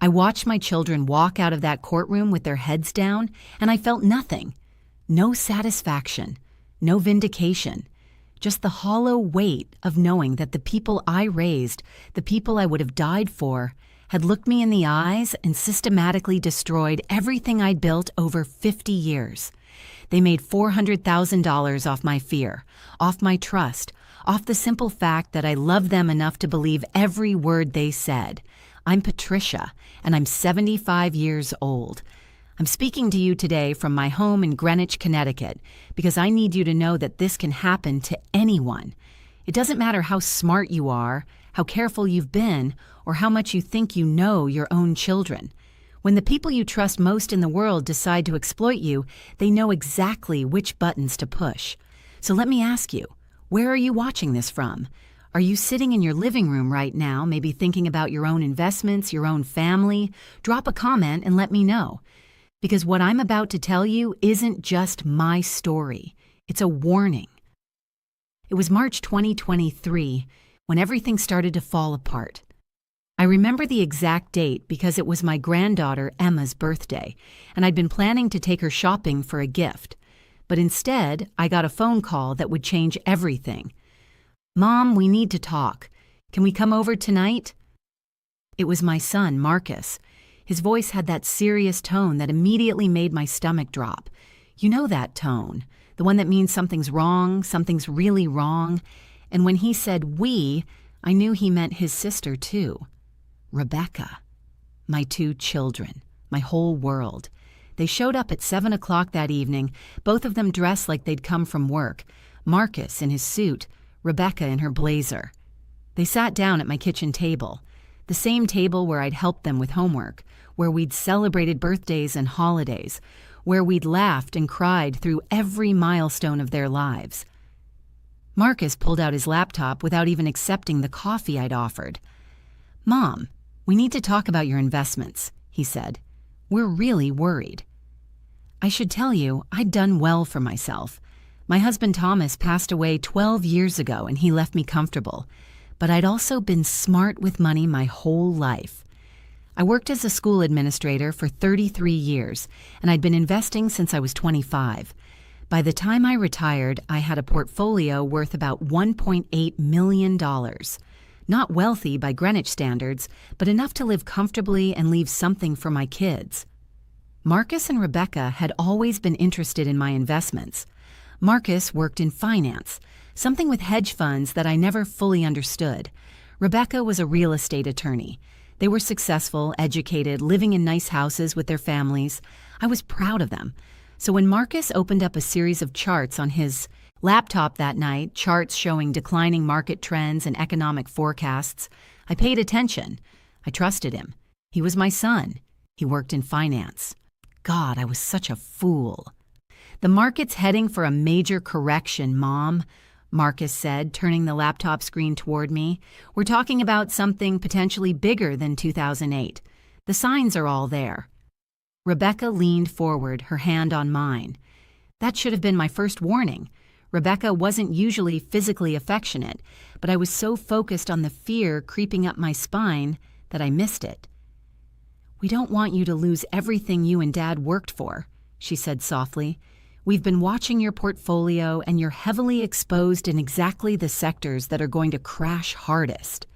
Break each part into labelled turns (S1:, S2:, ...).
S1: I watched my children walk out of that courtroom with their heads down, and I felt nothing. No satisfaction, no vindication, just the hollow weight of knowing that the people I raised, the people I would have died for, had looked me in the eyes and systematically destroyed everything I'd built over 50 years. They made $400,000 off my fear, off my trust, off the simple fact that I loved them enough to believe every word they said. I'm Patricia, and I'm 75 years old. I'm speaking to you today from my home in Greenwich, Connecticut, because I need you to know that this can happen to anyone. It doesn't matter how smart you are, how careful you've been, or how much you think you know your own children. When the people you trust most in the world decide to exploit you, they know exactly which buttons to push. So let me ask you, where are you watching this from? Are you sitting in your living room right now, maybe thinking about your own investments, your own family? Drop a comment and let me know. Because what I'm about to tell you isn't just my story. It's a warning. It was March 2023 when everything started to fall apart. I remember the exact date because it was my granddaughter Emma's birthday, and I'd been planning to take her shopping for a gift. But instead, I got a phone call that would change everything. "Mom, we need to talk. Can we come over tonight?" It was my son, Marcus. His voice had that serious tone that immediately made my stomach drop. You know that tone, the one that means something's wrong, something's really wrong. And when he said we, I knew he meant his sister too. Rebecca. My 2 children, my whole world. They showed up at 7 o'clock that evening, both of them dressed like they'd come from work. Marcus in his suit, Rebecca in her blazer. They sat down at my kitchen table, the same table where I'd helped them with homework, where we'd celebrated birthdays and holidays, where we'd laughed and cried through every milestone of their lives. Marcus pulled out his laptop without even accepting the coffee I'd offered. "Mom, we need to talk about your investments," he said. "We're really worried." I should tell you, I'd done well for myself. My husband Thomas passed away 12 years ago and he left me comfortable. But I'd also been smart with money my whole life. I worked as a school administrator for 33 years, and I'd been investing since I was 25. By the time I retired, I had a portfolio worth about $1.8 million. Not wealthy by Greenwich standards, but enough to live comfortably and leave something for my kids. Marcus and Rebecca had always been interested in my investments. Marcus worked in finance, something with hedge funds that I never fully understood. Rebecca was a real estate attorney. They were successful, educated, living in nice houses with their families. I was proud of them. So when Marcus opened up a series of charts on his laptop that night, charts showing declining market trends and economic forecasts, I paid attention. I trusted him. He was my son. He worked in finance. God, I was such a fool. "The market's heading for a major correction, Mom," Marcus said, turning the laptop screen toward me. "We're talking about something potentially bigger than 2008. The signs are all there." Rebecca leaned forward, her hand on mine. That should have been my first warning. Rebecca wasn't usually physically affectionate, but I was so focused on the fear creeping up my spine that I missed it. "We don't want you to lose everything you and Dad worked for," she said softly. "We've been watching your portfolio and you're heavily exposed in exactly the sectors that are going to crash hardest."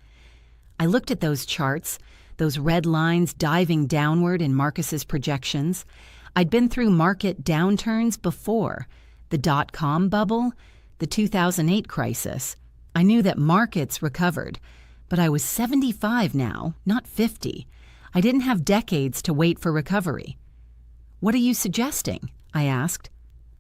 S1: I looked at those charts, those red lines diving downward in Marcus's projections. I'd been through market downturns before. The dot-com bubble, the 2008 crisis. I knew that markets recovered, but I was 75 now, not 50. I didn't have decades to wait for recovery. "What are you suggesting?" I asked.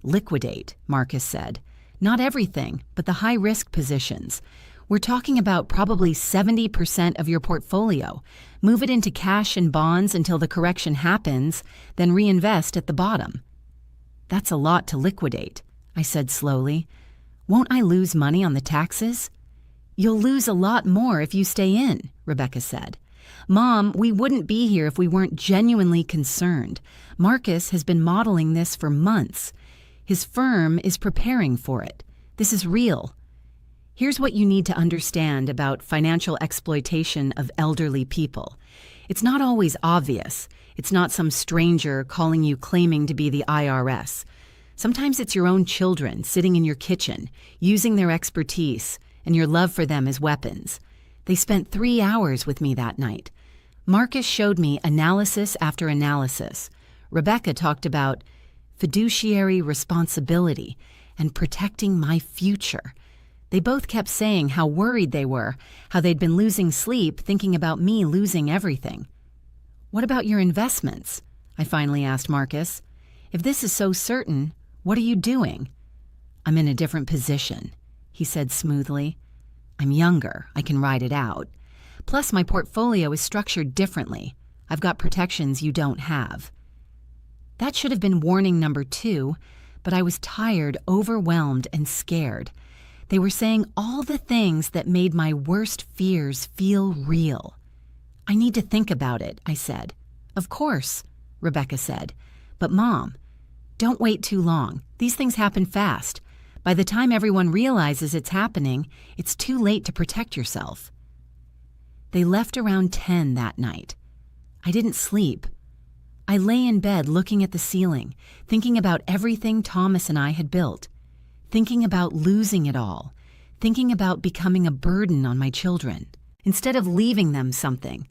S1: "Liquidate," Marcus said. "Not everything, but the high-risk positions. We're talking about probably 70% of your portfolio. Move it into cash and bonds until the correction happens, then reinvest at the bottom." "That's a lot to liquidate," I said slowly. "Won't I lose money on the taxes?" "You'll lose a lot more if you stay in," Rebecca said. "Mom, we wouldn't be here if we weren't genuinely concerned. Marcus has been modeling this for months. His firm is preparing for it. This is real. Here's what you need to understand about financial exploitation of elderly people. It's not always obvious. It's not some stranger calling you claiming to be the IRS. Sometimes it's your own children sitting in your kitchen, using their expertise and your love for them as weapons. They spent 3 hours with me that night. Marcus showed me analysis after analysis. Rebecca talked about fiduciary responsibility and protecting my future. They both kept saying how worried they were, how they'd been losing sleep thinking about me losing everything. "What about your investments?" I finally asked Marcus. "If this is so certain, what are you doing?" "I'm in a different position," he said smoothly. "I'm younger, I can ride it out. Plus my portfolio is structured differently. I've got protections you don't have." That should have been warning number 2, but I was tired, overwhelmed, and scared. They were saying all the things that made my worst fears feel real. "I need to think about it," I said. "Of course," Rebecca said. "But Mom, don't wait too long. These things happen fast. By the time everyone realizes it's happening, it's too late to protect yourself." They left around 10 that night. I didn't sleep. I lay in bed looking at the ceiling, thinking about everything Thomas and I had built, thinking about losing it all, thinking about becoming a burden on my children, instead of leaving them something.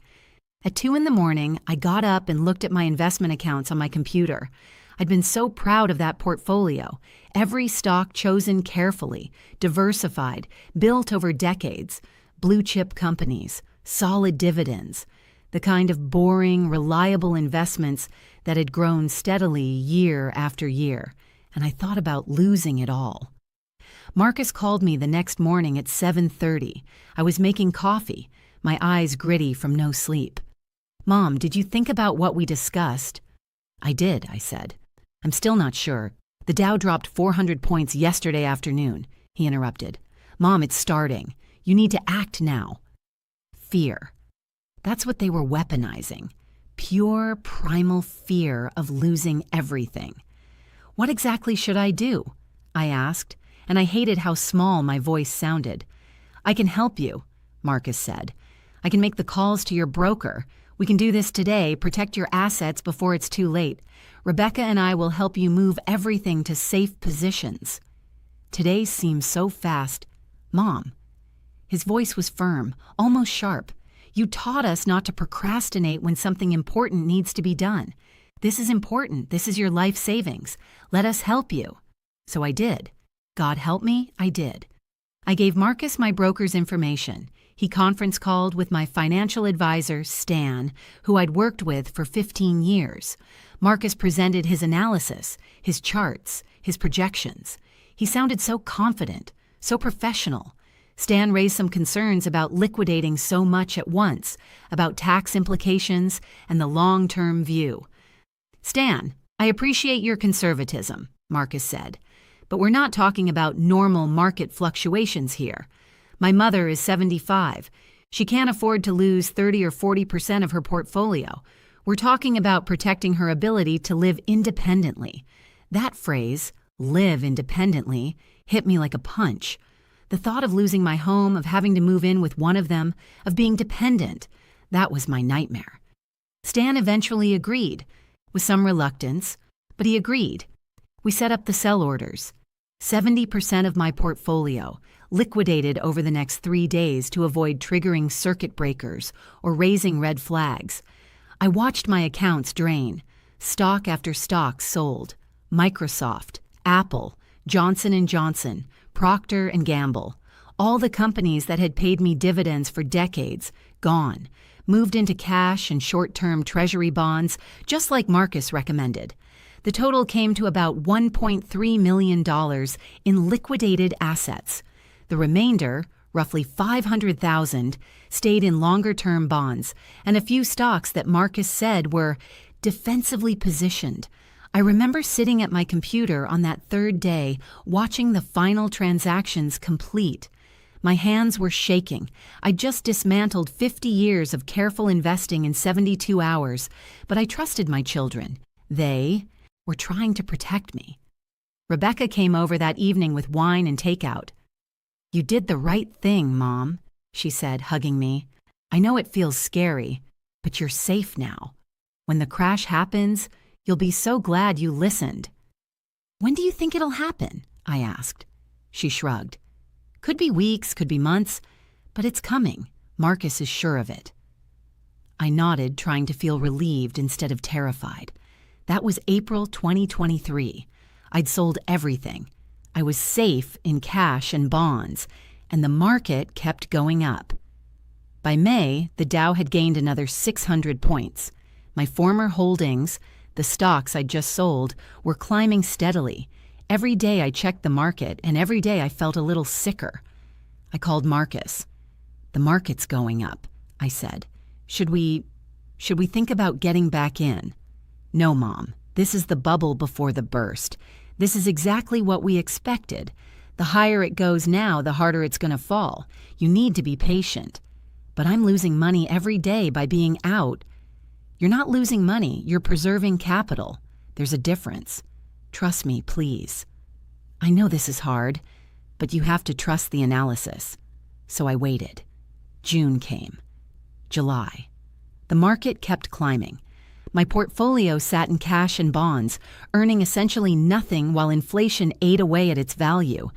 S1: At 2 in the morning, I got up and looked at my investment accounts on my computer. I'd been so proud of that portfolio, every stock chosen carefully, diversified, built over decades, blue-chip companies, solid dividends, the kind of boring, reliable investments that had grown steadily year after year, and I thought about losing it all. Marcus called me the next morning at 7:30. I was making coffee, my eyes gritty from no sleep. "Mom, did you think about what we discussed?" "I did," I said. "I'm still not sure. The Dow dropped 400 points yesterday afternoon," he interrupted. "Mom, it's starting. You need to act now." Fear. That's what they were weaponizing. Pure, primal fear of losing everything. "What exactly should I do?" I asked, and I hated how small my voice sounded. "I can help you," Marcus said. "I can make the calls to your broker. We can do this today, protect your assets before it's too late. Rebecca and I will help you move everything to safe positions." Today seems so fast. "Mom." His voice was firm, almost sharp. "You taught us not to procrastinate when something important needs to be done. This is important. This is your life savings. Let us help you." So I did. God help me, I did. I gave Marcus my broker's information. He conference called with my financial advisor, Stan, who I'd worked with for 15 years. Marcus presented his analysis, his charts, his projections. He sounded so confident, so professional. Stan raised some concerns about liquidating so much at once, about tax implications and the long-term view. "Stan, I appreciate your conservatism," Marcus said, "but we're not talking about normal market fluctuations here. My mother is 75. She can't afford to lose 30 or 40% of her portfolio. We're talking about protecting her ability to live independently." That phrase, "live independently," hit me like a punch. The thought of losing my home, of having to move in with one of them, of being dependent, that was my nightmare. Stan eventually agreed, with some reluctance, but he agreed. We set up the sell orders. 70% of my portfolio, liquidated over the next 3 days to avoid triggering circuit breakers or raising red flags. I watched my accounts drain. Stock after stock sold. Microsoft, Apple, Johnson & Johnson, Procter & Gamble, all the companies that had paid me dividends for decades, gone, moved into cash and short-term treasury bonds, just like Marcus recommended. The total came to about $1.3 million in liquidated assets. The remainder, roughly $500,000, stayed in longer-term bonds, and a few stocks that Marcus said were defensively positioned. I remember sitting at my computer on that third day, watching the final transactions complete. My hands were shaking. I'd just dismantled 50 years of careful investing in 72 hours, but I trusted my children. They were trying to protect me. Rebecca came over that evening with wine and takeout. "You did the right thing, Mom," she said, hugging me. "I know it feels scary, But you're safe now. When the crash happens, you'll be so glad you listened." "When do you think it'll happen?" I asked. She shrugged. "Could be weeks, could be months, but it's coming. Marcus is sure of it." I nodded, trying to feel relieved instead of terrified. That was April 2023. I'd sold everything. I was safe in cash and bonds, and the market kept going up. By May, the Dow had gained another 600 points. My former holdings, the stocks I'd just sold, were climbing steadily. Every day I checked the market, and every day I felt a little sicker. I called Marcus. "The market's going up," I said. Should we think about getting back in?" "No, Mom. This is the bubble before the burst. This is exactly what we expected. The higher it goes now, the harder it's going to fall. You need to be patient." "But I'm losing money every day by being out." "You're not losing money. You're preserving capital. There's a difference. Trust me, please." "I know this is hard, but you have to trust the analysis." So I waited. June came. July. The market kept climbing. My portfolio sat in cash and bonds, earning essentially nothing while inflation ate away at its value.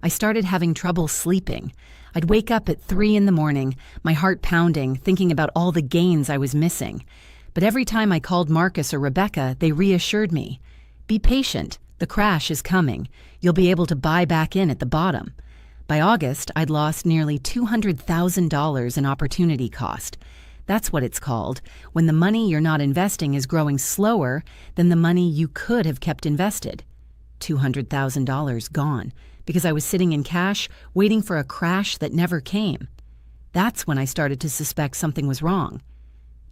S1: I started having trouble sleeping. I'd wake up at 3 in the morning, my heart pounding, thinking about all the gains I was missing. But every time I called Marcus or Rebecca, they reassured me. "Be patient. The crash is coming. You'll be able to buy back in at the bottom." By August, I'd lost nearly $200,000 in opportunity cost. That's what it's called, when the money you're not investing is growing slower than the money you could have kept invested. $200,000 gone, because I was sitting in cash waiting for a crash that never came. That's when I started to suspect something was wrong.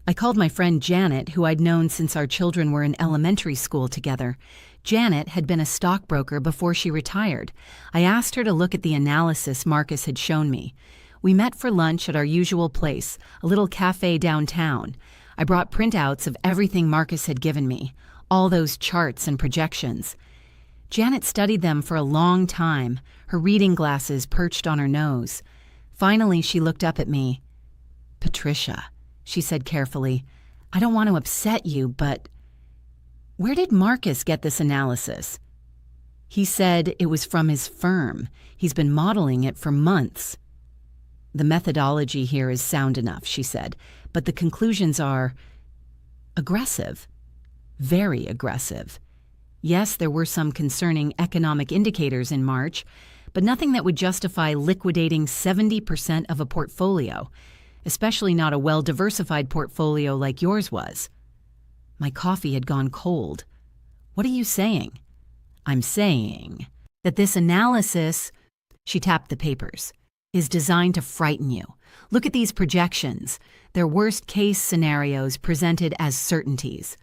S1: I called my friend Janet, who I'd known since our children were in elementary school together. Janet had been a stockbroker before she retired. I asked her to look at the analysis Marcus had shown me. We met for lunch at our usual place, a little cafe downtown. I brought printouts of everything Marcus had given me, all those charts and projections. Janet studied them for a long time, her reading glasses perched on her nose. Finally, she looked up at me. "Patricia," she said carefully, "I don't want to upset you, but where did Marcus get this analysis?" "He said it was from his firm. He's been modeling it for months." "The methodology here is sound enough," she said, "but the conclusions are aggressive, very aggressive. Yes, there were some concerning economic indicators in March, but nothing that would justify liquidating 70% of a portfolio, especially not a well-diversified portfolio like yours was." My coffee had gone cold. "What are you saying?" "I'm saying that this analysis," she tapped the papers, "is designed to frighten you. Look at these projections. They're worst-case scenarios presented as certainties.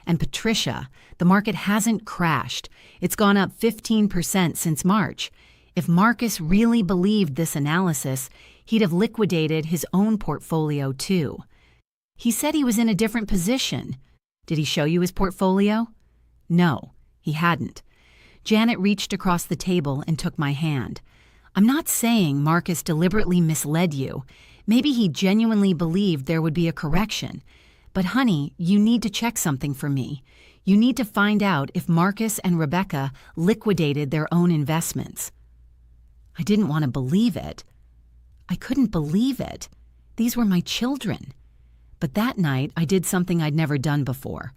S1: And Patricia, the market hasn't crashed. It's gone up 15% since March. If Marcus really believed this analysis, he'd have liquidated his own portfolio too. He said he was in a different position. Did he show you his portfolio?" "No, he hadn't." Janet reached across the table and took my hand. "I'm not saying Marcus deliberately misled you. Maybe he genuinely believed there would be a correction. But honey, you need to check something for me. You need to find out if Marcus and Rebecca liquidated their own investments." I didn't want to believe it. I couldn't believe it. These were my children. But that night, I did something I'd never done before.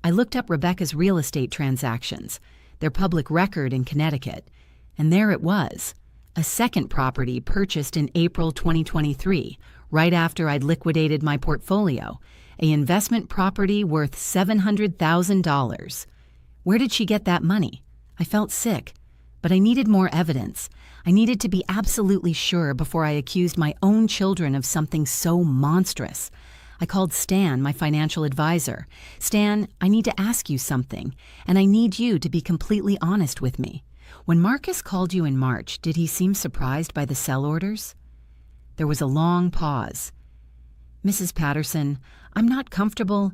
S1: I looked up Rebecca's real estate transactions, their public record in Connecticut, and there it was. A second property purchased in April 2023, right after I'd liquidated my portfolio, an investment property worth $700,000. Where did she get that money? I felt sick, but I needed more evidence. I needed to be absolutely sure before I accused my own children of something so monstrous. I called Stan, my financial advisor. "Stan, I need to ask you something, and I need you to be completely honest with me. When Marcus called you in March, did he seem surprised by the sell orders?" There was a long pause. "Mrs. Patterson, I'm not comfortable."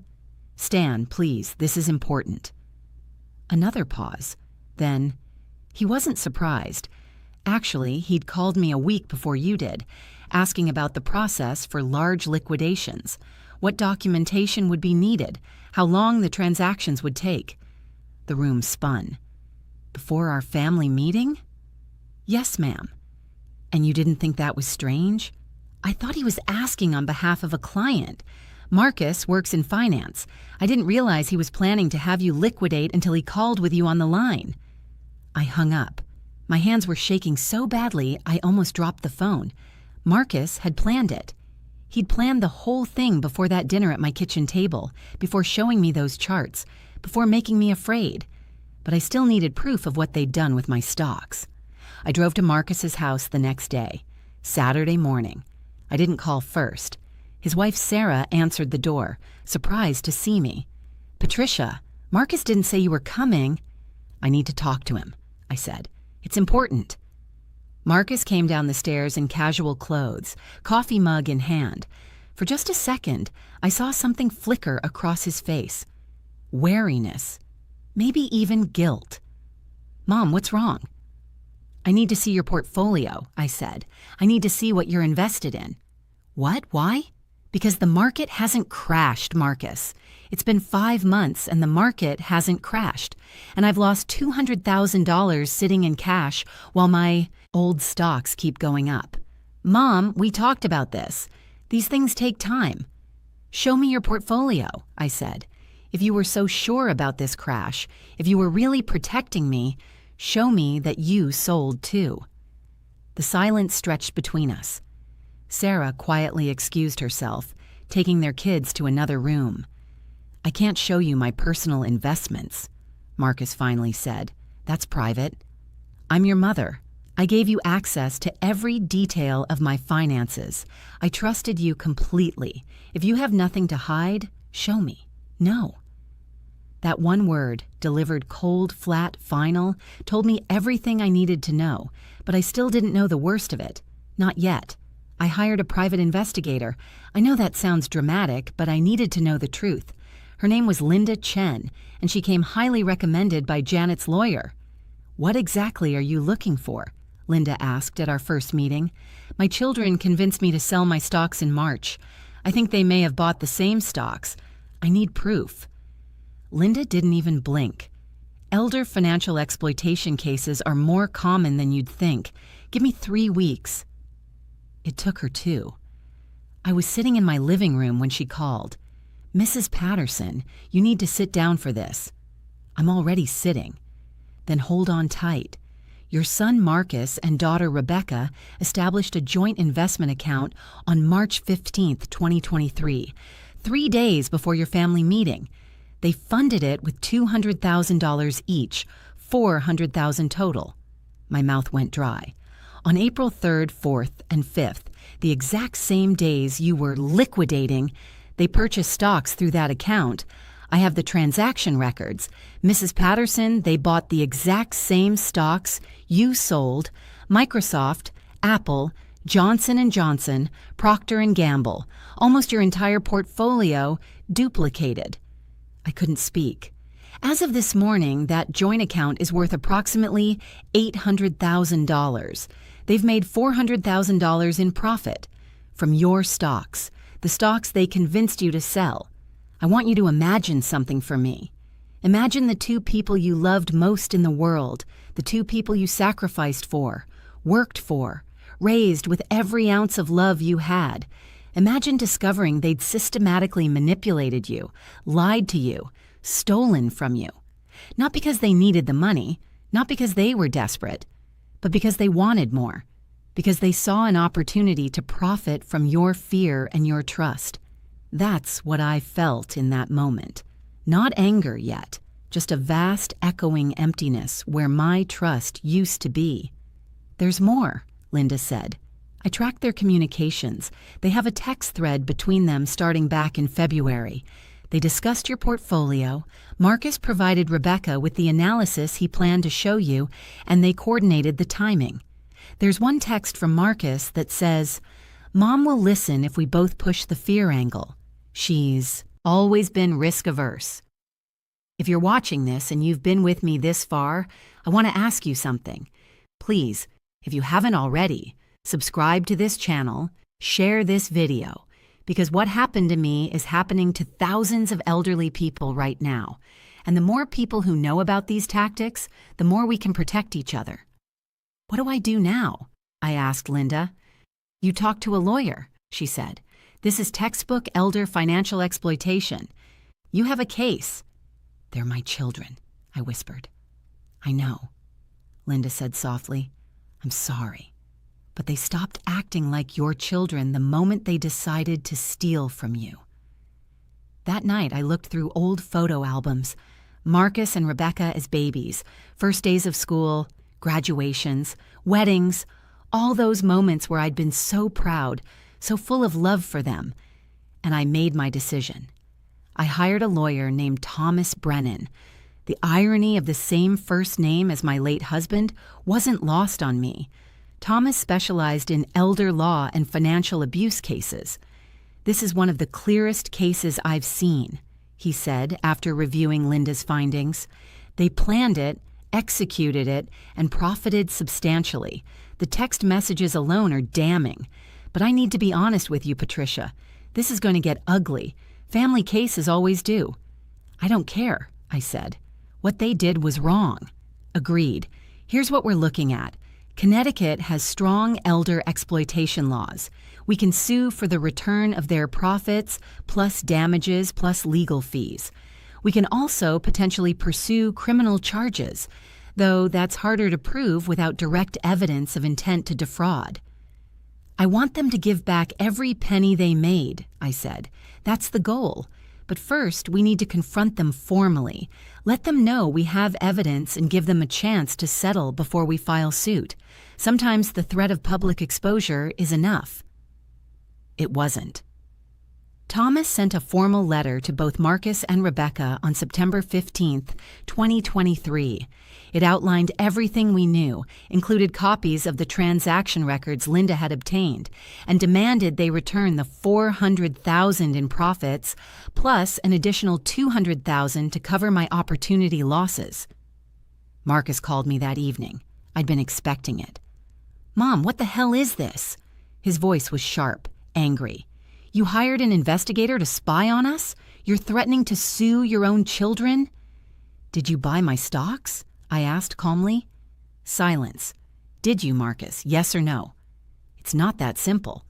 S1: "Stan, please, this is important." Another pause. Then, "He wasn't surprised. Actually, he'd called me a week before you did, asking about the process for large liquidations. what documentation would be needed, how long the transactions would take. The room spun. Before our family meeting? Yes, ma'am. And you didn't think that was strange? I thought he was asking on behalf of a client. Marcus works in finance. I didn't realize he was planning to have you liquidate until he called with you on the line. I hung up. My hands were shaking so badly I almost dropped the phone. Marcus had planned it. He'd planned the whole thing before that dinner at my kitchen table, before showing me those charts, before making me afraid. But I still needed proof of what they'd done with my stocks. I drove to Marcus's house the next day, Saturday morning. I didn't call first. His wife Sarah answered the door, surprised to see me. "Patricia, Marcus didn't say you were coming." "I need to talk to him," I said. "It's important." Marcus came down the stairs in casual clothes, coffee mug in hand. For just a second, I saw something flicker across his face. Wariness. Maybe even guilt. "Mom, what's wrong?" "I need to see your portfolio," I said. "I need to see what you're invested in." "What? Why?" "Because the market hasn't crashed, Marcus. It's been 5 months and the market hasn't crashed. And I've lost $200,000 sitting in cash while my old stocks keep going up." "Mom, we talked about this. These things take time." "Show me your portfolio," I said. "If you were so sure about this crash, if you were really protecting me, show me that you sold too." The silence stretched between us. Sarah quietly excused herself, taking their kids to another room. "I can't show you my personal investments," Marcus finally said. "That's private. I'm your mother. I gave you access to every detail of my finances. I trusted you completely. If you have nothing to hide, show me. No." That one word, delivered cold, flat, final, told me everything I needed to know, but I still didn't know the worst of it. Not yet. I hired a private investigator. I know that sounds dramatic, but I needed to know the truth. Her name was Linda Chen, and she came highly recommended by Janet's lawyer. "What exactly are you looking for?" Linda asked at our first meeting. "My children convinced me to sell my stocks in March. I think they may have bought the same stocks. I need proof." Linda didn't even blink. "Elder financial exploitation cases are more common than you'd think. Give me 3 weeks." It took her 2. I was sitting in my living room when she called. "Mrs. Patterson, you need to sit down for this." "I'm already sitting." "Then hold on tight. Your son Marcus and daughter Rebecca established a joint investment account on March 15th, 2023, 3 days before your family meeting. They funded it with $200,000 each, $400,000 total." My mouth went dry. "On April 3rd, 4th, and 5th, the exact same days you were liquidating, they purchased stocks through that account. I have the transaction records. Mrs. Patterson, they bought the exact same stocks you sold, Microsoft, Apple, Johnson & Johnson, Procter & Gamble, almost your entire portfolio duplicated." I couldn't speak. "As of this morning, that joint account is worth approximately $800,000. They've made $400,000 in profit from your stocks, the stocks they convinced you to sell. I want you to imagine something for me. Imagine the 2 people you loved most in the world, the 2 people you sacrificed for, worked for, raised with every ounce of love you had. Imagine discovering they'd systematically manipulated you, lied to you, stolen from you. Not because they needed the money, not because they were desperate, but because they wanted more, because they saw an opportunity to profit from your fear and your trust. That's what I felt in that moment. Not anger yet, just a vast echoing emptiness where my trust used to be. "There's more," Linda said. "I tracked their communications. They have a text thread between them starting back in February. They discussed your portfolio. Marcus provided Rebecca with the analysis he planned to show you, and they coordinated the timing. There's one text from Marcus that says, 'Mom will listen if we both push the fear angle. She's always been risk-averse.' If you're watching this and you've been with me this far, I want to ask you something. Please, if you haven't already, subscribe to this channel, share this video. Because what happened to me is happening to thousands of elderly people right now. And the more people who know about these tactics, the more we can protect each other. What do I do now? I asked Linda. You talk to a lawyer, she said. This is textbook elder financial exploitation. You have a case. They're my children, I whispered. I know, Linda said softly. I'm sorry. But they stopped acting like your children the moment they decided to steal from you. That night, I looked through old photo albums. Marcus and Rebecca as babies, first days of school, graduations, weddings, all those moments where I'd been so proud, so full of love for them. And I made my decision. I hired a lawyer named Thomas Brennan. The irony of the same first name as my late husband wasn't lost on me. Thomas specialized in elder law and financial abuse cases. This is one of the clearest cases I've seen, he said after reviewing Linda's findings. They planned it, executed it, and profited substantially. The text messages alone are damning. But I need to be honest with you, Patricia. This is going to get ugly. Family cases always do. I don't care, I said. What they did was wrong. Agreed. Here's what we're looking at. Connecticut has strong elder exploitation laws. We can sue for the return of their profits, plus damages, plus legal fees. We can also potentially pursue criminal charges, though that's harder to prove without direct evidence of intent to defraud. I want them to give back every penny they made, I said. That's the goal. But first, we need to confront them formally. Let them know we have evidence and give them a chance to settle before we file suit. Sometimes the threat of public exposure is enough. It wasn't. Thomas sent a formal letter to both Marcus and Rebecca on September 15, 2023. It outlined everything we knew, included copies of the transaction records Linda had obtained, and demanded they return the $400,000 in profits, plus an additional $200,000 to cover my opportunity losses. Marcus called me that evening. I'd been expecting it. Mom, what the hell is this? His voice was sharp, angry. You hired an investigator to spy on us? You're threatening to sue your own children? Did you buy my stocks? I asked calmly. Silence. Did you, Marcus? Yes or no? It's not that simple.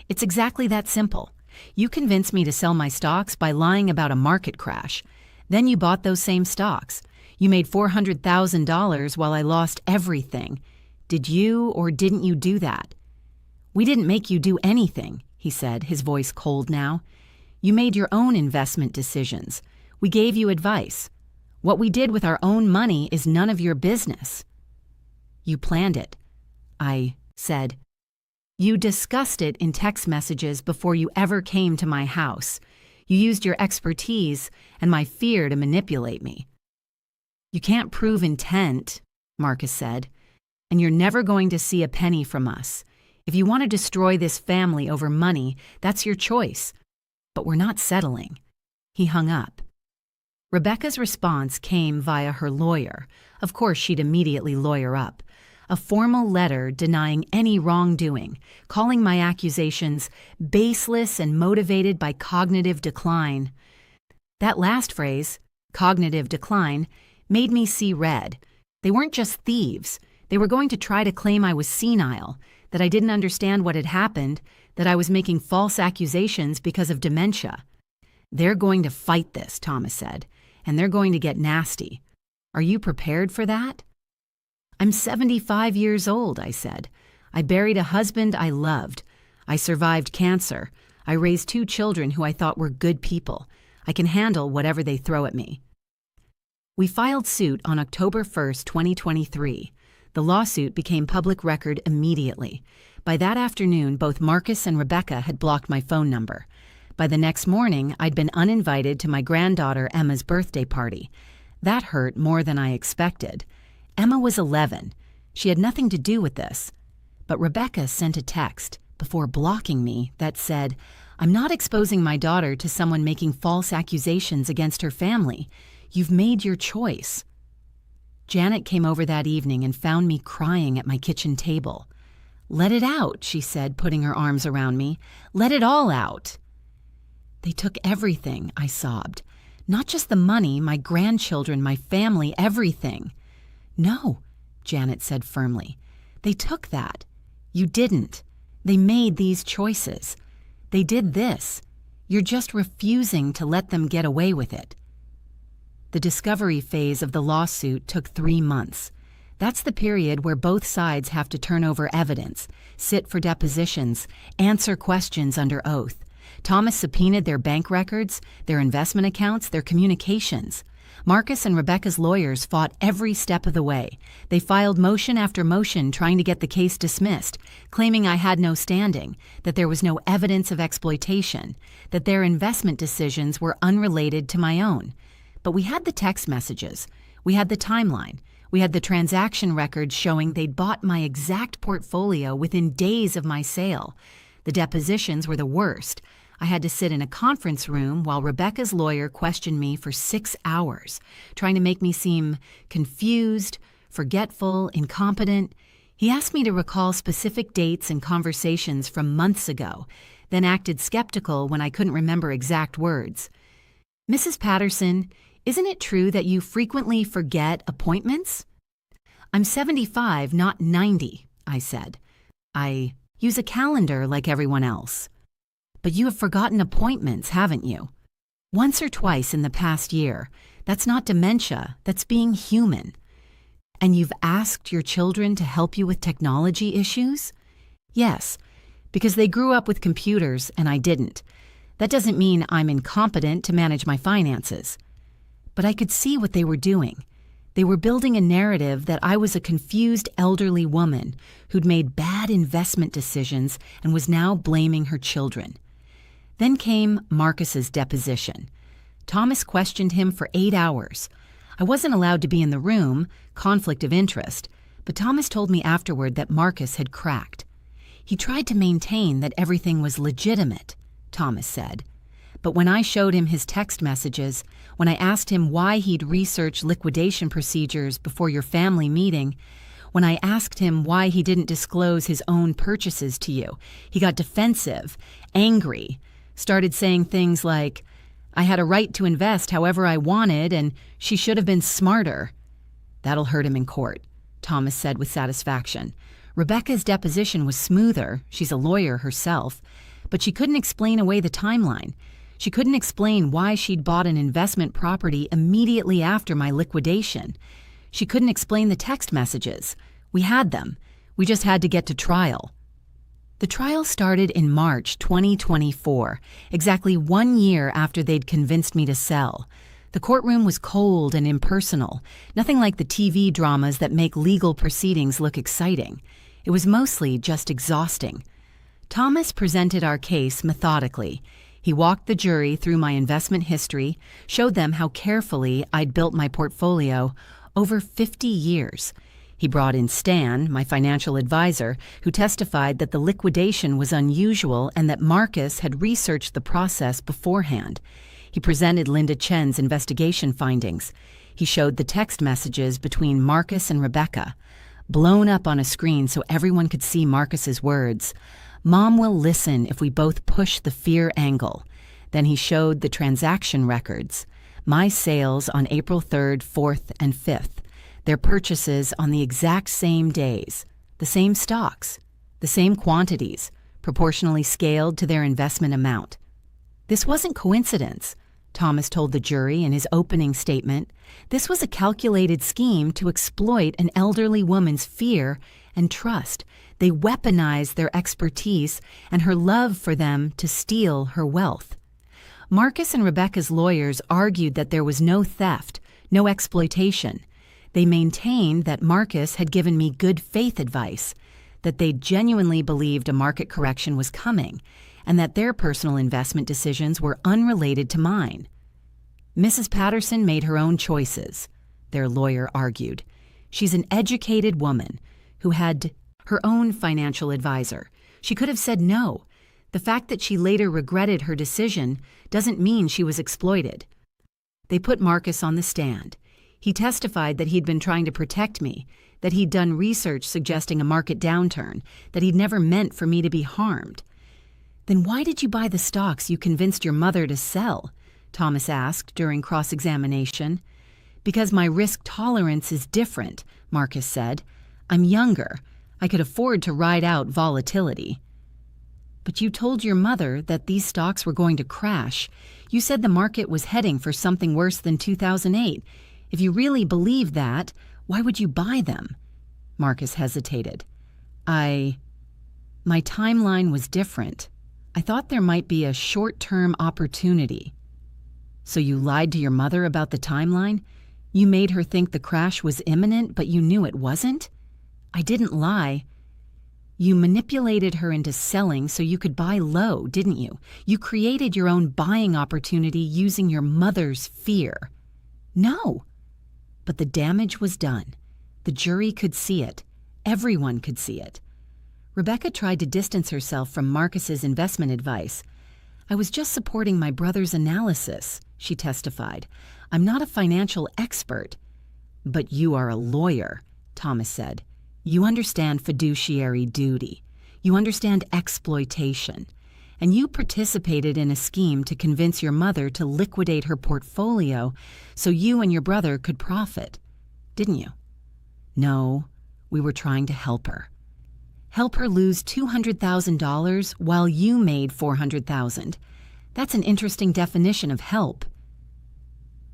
S1: It's exactly that simple. You convinced me to sell my stocks by lying about a market crash. Then you bought those same stocks. You made $400,000 while I lost everything. Did you or didn't you do that? We didn't make you do anything, he said, his voice cold now. You made your own investment decisions. We gave you advice. What we did with our own money is none of your business. You planned it, I said. You discussed it in text messages before you ever came to my house. You used your expertise and my fear to manipulate me. You can't prove intent, Marcus said, and you're never going to see a penny from us. If you want to destroy this family over money, that's your choice. But we're not settling. He hung up. Rebecca's response came via her lawyer. Of course, she'd immediately lawyer up. A formal letter denying any wrongdoing, calling my accusations baseless and motivated by cognitive decline. That last phrase, cognitive decline, made me see red. They weren't just thieves. They were going to try to claim I was senile, that I didn't understand what had happened, that I was making false accusations because of dementia. They're going to fight this, Thomas said, and they're going to get nasty. Are you prepared for that? I'm 75 years old, I said. I buried a husband I loved. I survived cancer. I raised 2 children who I thought were good people. I can handle whatever they throw at me. We filed suit on October 1st, 2023. The lawsuit became public record immediately. By that afternoon, both Marcus and Rebecca had blocked my phone number. By the next morning, I'd been uninvited to my granddaughter Emma's birthday party. That hurt more than I expected. Emma was 11. She had nothing to do with this. But Rebecca sent a text, before blocking me, that said, I'm not exposing my daughter to someone making false accusations against her family. You've made your choice. Janet came over that evening and found me crying at my kitchen table. Let it out, she said, putting her arms around me. Let it all out. They took everything, I sobbed. Not just the money, my grandchildren, my family, everything. No, Janet said firmly. They took that. You didn't. They made these choices. They did this. You're just refusing to let them get away with it. The discovery phase of the lawsuit took 3 months. That's the period where both sides have to turn over evidence, sit for depositions, answer questions under oath. Thomas subpoenaed their bank records, their investment accounts, their communications. Marcus and Rebecca's lawyers fought every step of the way. They filed motion after motion trying to get the case dismissed, claiming I had no standing, that there was no evidence of exploitation, that their investment decisions were unrelated to my own. But we had the text messages. We had the timeline. We had the transaction records showing they'd bought my exact portfolio within days of my sale. The depositions were the worst. I had to sit in a conference room while Rebecca's lawyer questioned me for 6 hours, trying to make me seem confused, forgetful, incompetent. He asked me to recall specific dates and conversations from months ago, then acted skeptical when I couldn't remember exact words. Mrs. Patterson, isn't it true that you frequently forget appointments? I'm 75, not 90, I said. I use a calendar like everyone else. But you have forgotten appointments, haven't you? Once or twice in the past year. That's not dementia, that's being human. And you've asked your children to help you with technology issues? Yes, because they grew up with computers and I didn't. That doesn't mean I'm incompetent to manage my finances. But I could see what they were doing. They were building a narrative that I was a confused elderly woman who'd made bad investment decisions and was now blaming her children. Then came Marcus's deposition. Thomas questioned him for 8 hours. I wasn't allowed to be in the room, conflict of interest, but Thomas told me afterward that Marcus had cracked. He tried to maintain that everything was legitimate, Thomas said. But when I showed him his text messages, when I asked him why he'd researched liquidation procedures before your family meeting, when I asked him why he didn't disclose his own purchases to you, he got defensive, angry, started saying things like, I had a right to invest however I wanted and she should have been smarter. That'll hurt him in court, Thomas said with satisfaction. Rebecca's deposition was smoother, she's a lawyer herself, but she couldn't explain away the timeline. She couldn't explain why she'd bought an investment property immediately after my liquidation. She couldn't explain the text messages. We had them. We just had to get to trial. The trial started in March 2024, exactly 1 year after they'd convinced me to sell. The courtroom was cold and impersonal, nothing like the TV dramas that make legal proceedings look exciting. It was mostly just exhausting. Thomas presented our case methodically. He walked the jury through my investment history, showed them how carefully I'd built my portfolio over 50 years. He brought in Stan, my financial advisor, who testified that the liquidation was unusual and that Marcus had researched the process beforehand. He presented Linda Chen's investigation findings. He showed the text messages between Marcus and Rebecca, blown up on a screen so everyone could see Marcus's words. Mom will listen if we both push the fear angle. Then he showed the transaction records, my sales on April 3rd, 4th, and 5th. Their purchases on the exact same days, the same stocks, the same quantities, proportionally scaled to their investment amount. This wasn't coincidence, Thomas told the jury in his opening statement. This was a calculated scheme to exploit an elderly woman's fear and trust. They weaponized their expertise and her love for them to steal her wealth. Marcus and Rebecca's lawyers argued that there was no theft, no exploitation. They maintained that Marcus had given me good faith advice, that they genuinely believed a market correction was coming, and that their personal investment decisions were unrelated to mine. Mrs. Patterson made her own choices, their lawyer argued. She's an educated woman who had her own financial advisor. She could have said no. The fact that she later regretted her decision doesn't mean she was exploited. They put Marcus on the stand. He testified that he'd been trying to protect me, that he'd done research suggesting a market downturn, that he'd never meant for me to be harmed. Then why did you buy the stocks you convinced your mother to sell? Thomas asked during cross-examination. Because my risk tolerance is different, Marcus said. I'm younger. I could afford to ride out volatility. But you told your mother that these stocks were going to crash. You said the market was heading for something worse than 2008. If you really believe that, why would you buy them? Marcus hesitated. My timeline was different. I thought there might be a short-term opportunity. So you lied to your mother about the timeline? You made her think the crash was imminent, but you knew it wasn't? I didn't lie. You manipulated her into selling so you could buy low, didn't you? You created your own buying opportunity using your mother's fear. No. But the damage was done. The jury could see it. Everyone could see it. Rebecca tried to distance herself from Marcus's investment advice. I was just supporting my brother's analysis, she testified. I'm not a financial expert. But you are a lawyer, Thomas said. You understand fiduciary duty. You understand exploitation. And you participated in a scheme to convince your mother to liquidate her portfolio so you and your brother could profit, didn't you? No, we were trying to help her. Help her lose $200,000 while you made $400,000. That's an interesting definition of help.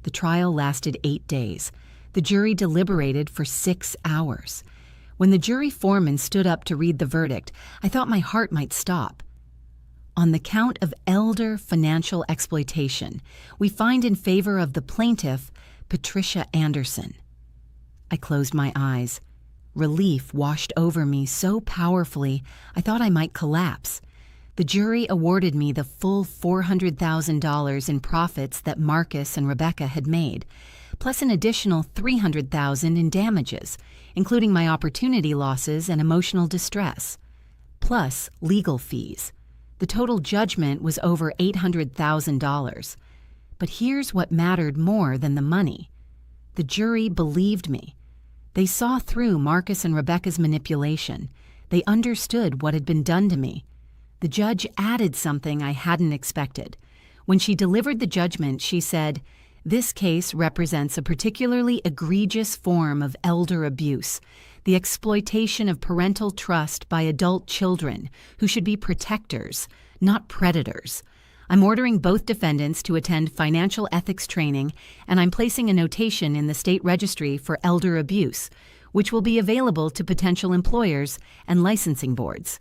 S1: The trial lasted 8 days. The jury deliberated for 6 hours. When the jury foreman stood up to read the verdict, I thought my heart might stop. On the count of elder financial exploitation, we find in favor of the plaintiff, Patricia Anderson. I closed my eyes. Relief washed over me so powerfully I thought I might collapse. The jury awarded me the full $400,000 in profits that Marcus and Rebecca had made, plus an additional $300,000 in damages, including my opportunity losses and emotional distress, plus legal fees. The total judgment was over $800,000. But here's what mattered more than the money. The jury believed me. They saw through Marcus and Rebecca's manipulation. They understood what had been done to me. The judge added something I hadn't expected. When she delivered the judgment, she said, "This case represents a particularly egregious form of elder abuse, the exploitation of parental trust by adult children who should be protectors, not predators. I'm ordering both defendants to attend financial ethics training, and I'm placing a notation in the state registry for elder abuse, which will be available to potential employers and licensing boards."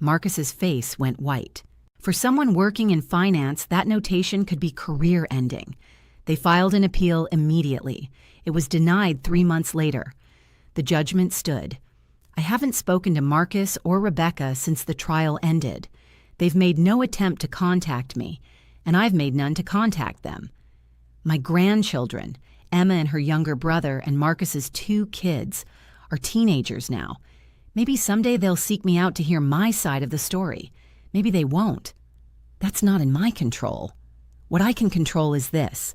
S1: Marcus's face went white. For someone working in finance, that notation could be career-ending. They filed an appeal immediately. It was denied 3 months later. The judgment stood. I haven't spoken to Marcus or Rebecca since the trial ended. They've made no attempt to contact me, and I've made none to contact them. My grandchildren, Emma and her younger brother and Marcus's 2 kids, are teenagers now. Maybe someday they'll seek me out to hear my side of the story. Maybe they won't. That's not in my control. What I can control is this: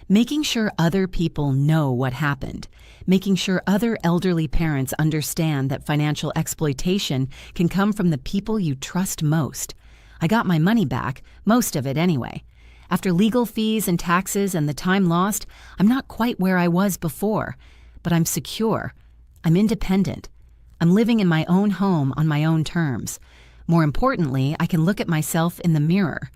S1: making sure other people know what happened, making sure other elderly parents understand that financial exploitation can come from the people you trust most. I got my money back, most of it anyway. After legal fees and taxes and the time lost, I'm not quite where I was before, but I'm secure. I'm independent. I'm living in my own home on my own terms. More importantly, I can look at myself in the mirror.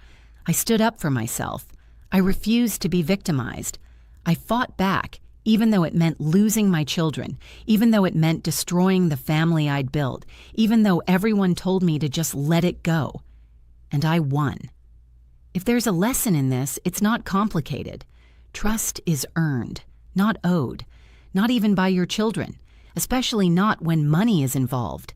S1: I stood up for myself. I refused to be victimized. I fought back, even though it meant losing my children, even though it meant destroying the family I'd built, even though everyone told me to just let it go. And I won. If there's a lesson in this, it's not complicated. Trust is earned, not owed, not even by your children, especially not when money is involved.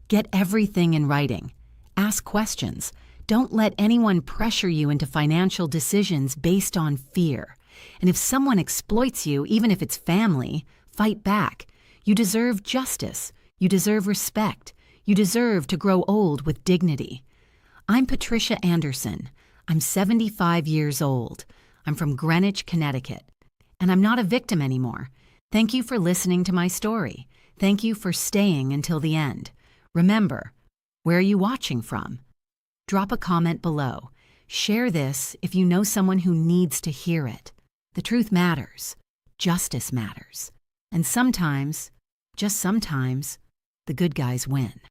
S1: Get everything in writing. Ask questions. Don't let anyone pressure you into financial decisions based on fear. And if someone exploits you, even if it's family, fight back. You deserve justice. You deserve respect. You deserve to grow old with dignity. I'm Patricia Anderson. I'm 75 years old. I'm from Greenwich, Connecticut. And I'm not a victim anymore. Thank you for listening to my story. Thank you for staying until the end. Remember, where are you watching from? Drop a comment below. Share this if you know someone who needs to hear it. The truth matters. Justice matters. And sometimes, just sometimes, the good guys win.